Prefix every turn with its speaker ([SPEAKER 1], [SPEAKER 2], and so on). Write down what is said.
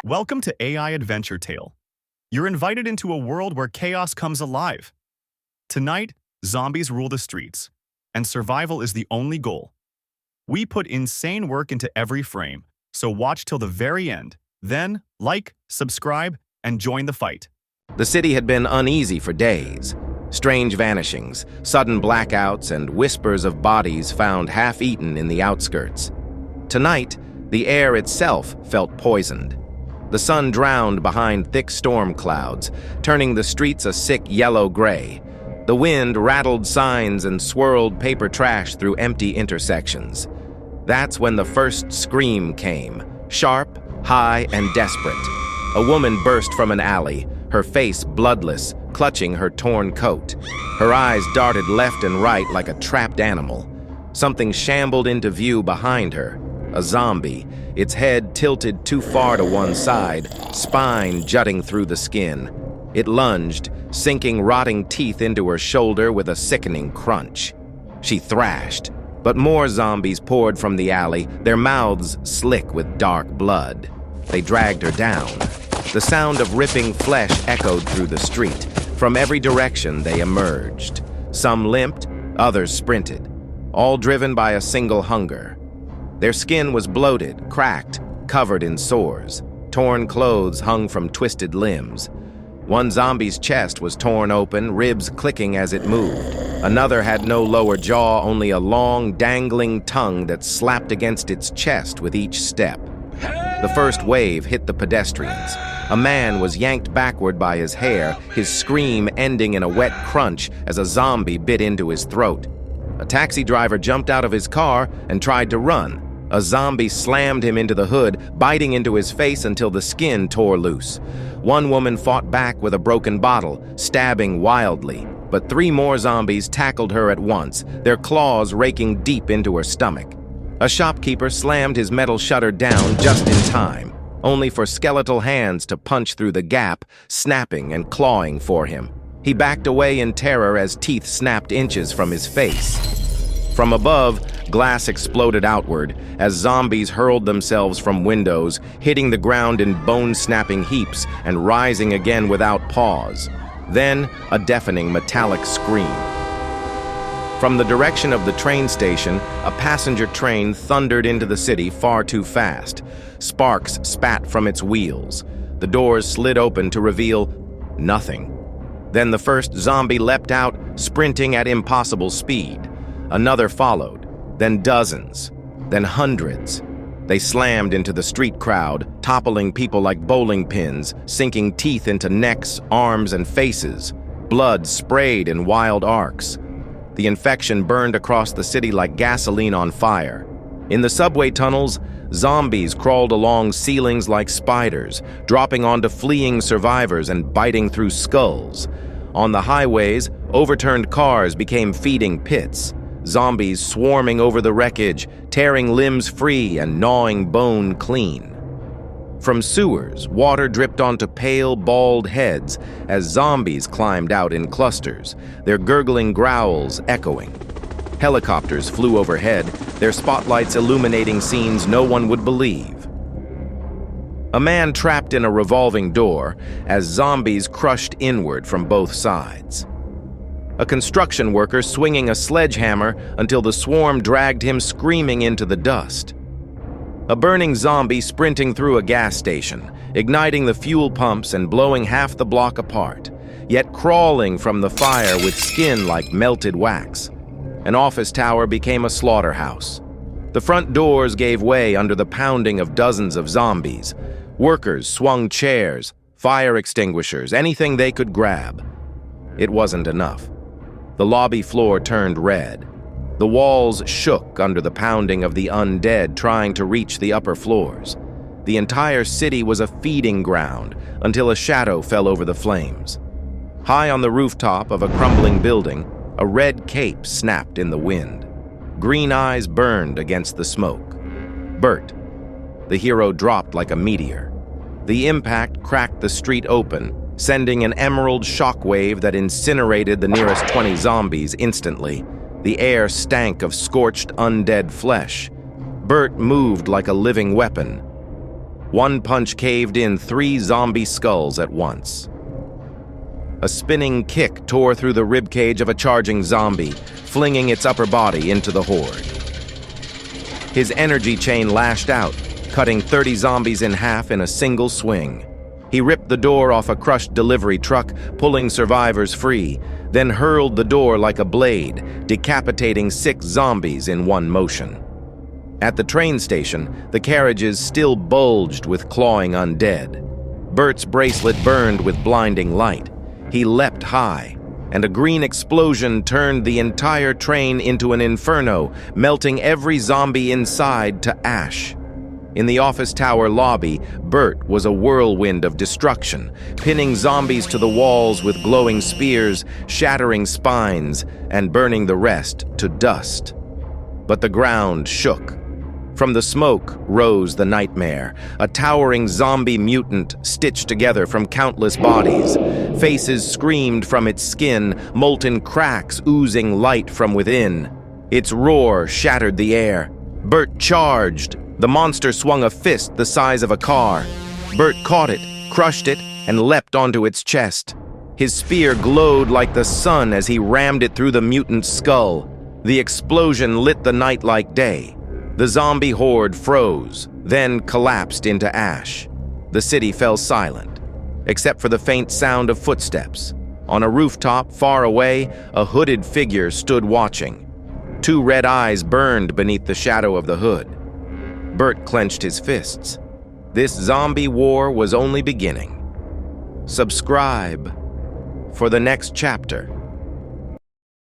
[SPEAKER 1] Welcome to AI Adventure Tale. You're invited into a world where chaos comes alive. Tonight, zombies rule the streets, and survival is the only goal. We put insane work into every frame, so watch till the very end. Then, like, subscribe, and join the fight.
[SPEAKER 2] The city had been uneasy for days. Strange vanishings, sudden blackouts, and whispers of bodies found half-eaten in the outskirts. Tonight, the air itself felt poisoned. The sun drowned behind thick storm clouds, turning the streets a sick yellow-gray. The wind rattled signs and swirled paper trash through empty intersections. That's when the first scream came, sharp, high, and desperate. A woman burst from an alley, her face bloodless, clutching her torn coat. Her eyes darted left and right like a trapped animal. Something shambled into view behind her. A zombie, its head tilted too far to one side, spine jutting through the skin. It lunged, sinking rotting teeth into her shoulder with a sickening crunch. She thrashed, but more zombies poured from the alley, their mouths slick with dark blood. They dragged her down. The sound of ripping flesh echoed through the street. From every direction they emerged. Some limped, others sprinted, all driven by a single hunger. Their skin was bloated, cracked, covered in sores. Torn clothes hung from twisted limbs. One zombie's chest was torn open, ribs clicking as it moved. Another had no lower jaw, only a long, dangling tongue that slapped against its chest with each step. The first wave hit the pedestrians. A man was yanked backward by his hair, his scream ending in a wet crunch as a zombie bit into his throat. A taxi driver jumped out of his car and tried to run. A zombie slammed him into the hood, biting into his face until the skin tore loose. One woman fought back with a broken bottle, stabbing wildly, but 3 more zombies tackled her at once, their claws raking deep into her stomach. A shopkeeper slammed his metal shutter down just in time, only for skeletal hands to punch through the gap, snapping and clawing for him. He backed away in terror as teeth snapped inches from his face. From above, glass exploded outward as zombies hurled themselves from windows, hitting the ground in bone-snapping heaps and rising again without pause. Then, a deafening metallic scream. From the direction of the train station, a passenger train thundered into the city far too fast. Sparks spat from its wheels. The doors slid open to reveal nothing. Then the first zombie leapt out, sprinting at impossible speed. Another followed, then dozens, then hundreds. They slammed into the street crowd, toppling people like bowling pins, sinking teeth into necks, arms, and faces. Blood sprayed in wild arcs. The infection burned across the city like gasoline on fire. In the subway tunnels, zombies crawled along ceilings like spiders, dropping onto fleeing survivors and biting through skulls. On the highways, overturned cars became feeding pits. Zombies swarming over the wreckage, tearing limbs free and gnawing bone clean. From sewers, water dripped onto pale, bald heads as zombies climbed out in clusters, their gurgling growls echoing. Helicopters flew overhead, their spotlights illuminating scenes no one would believe. A man trapped in a revolving door as zombies crushed inward from both sides. A construction worker swinging a sledgehammer until the swarm dragged him screaming into the dust. A burning zombie sprinting through a gas station, igniting the fuel pumps and blowing half the block apart, yet crawling from the fire with skin like melted wax. An office tower became a slaughterhouse. The front doors gave way under the pounding of dozens of zombies. Workers swung chairs, fire extinguishers, anything they could grab. It wasn't enough. The lobby floor turned red. The walls shook under the pounding of the undead trying to reach the upper floors. The entire city was a feeding ground until a shadow fell over the flames. High on the rooftop of a crumbling building, a red cape snapped in the wind. Green eyes burned against the smoke. Bert. The hero dropped like a meteor. The impact cracked the street open, sending an emerald shockwave that incinerated the nearest 20 zombies instantly. The air stank of scorched undead flesh. Bert moved like a living weapon. One punch caved in 3 zombie skulls at once. A spinning kick tore through the ribcage of a charging zombie, flinging its upper body into the horde. His energy chain lashed out, cutting 30 zombies in half in a single swing. He ripped the door off a crushed delivery truck, pulling survivors free, then hurled the door like a blade, decapitating 6 zombies in one motion. At the train station, the carriages still bulged with clawing undead. Bert's bracelet burned with blinding light. He leapt high, and a green explosion turned the entire train into an inferno, melting every zombie inside to ash. In the office tower lobby, Bert was a whirlwind of destruction, pinning zombies to the walls with glowing spears, shattering spines, and burning the rest to dust. But the ground shook. From the smoke rose the nightmare, a towering zombie mutant stitched together from countless bodies. Faces screamed from its skin, molten cracks oozing light from within. Its roar shattered the air. Bert charged. The monster swung a fist the size of a car. Bert caught it, crushed it, and leapt onto its chest. His spear glowed like the sun as he rammed it through the mutant's skull. The explosion lit the night like day. The zombie horde froze, then collapsed into ash. The city fell silent, except for the faint sound of footsteps. On a rooftop far away, a hooded figure stood watching. 2 red eyes burned beneath the shadow of the hood. Bert clenched his fists. This zombie war was only beginning. Subscribe for the next chapter.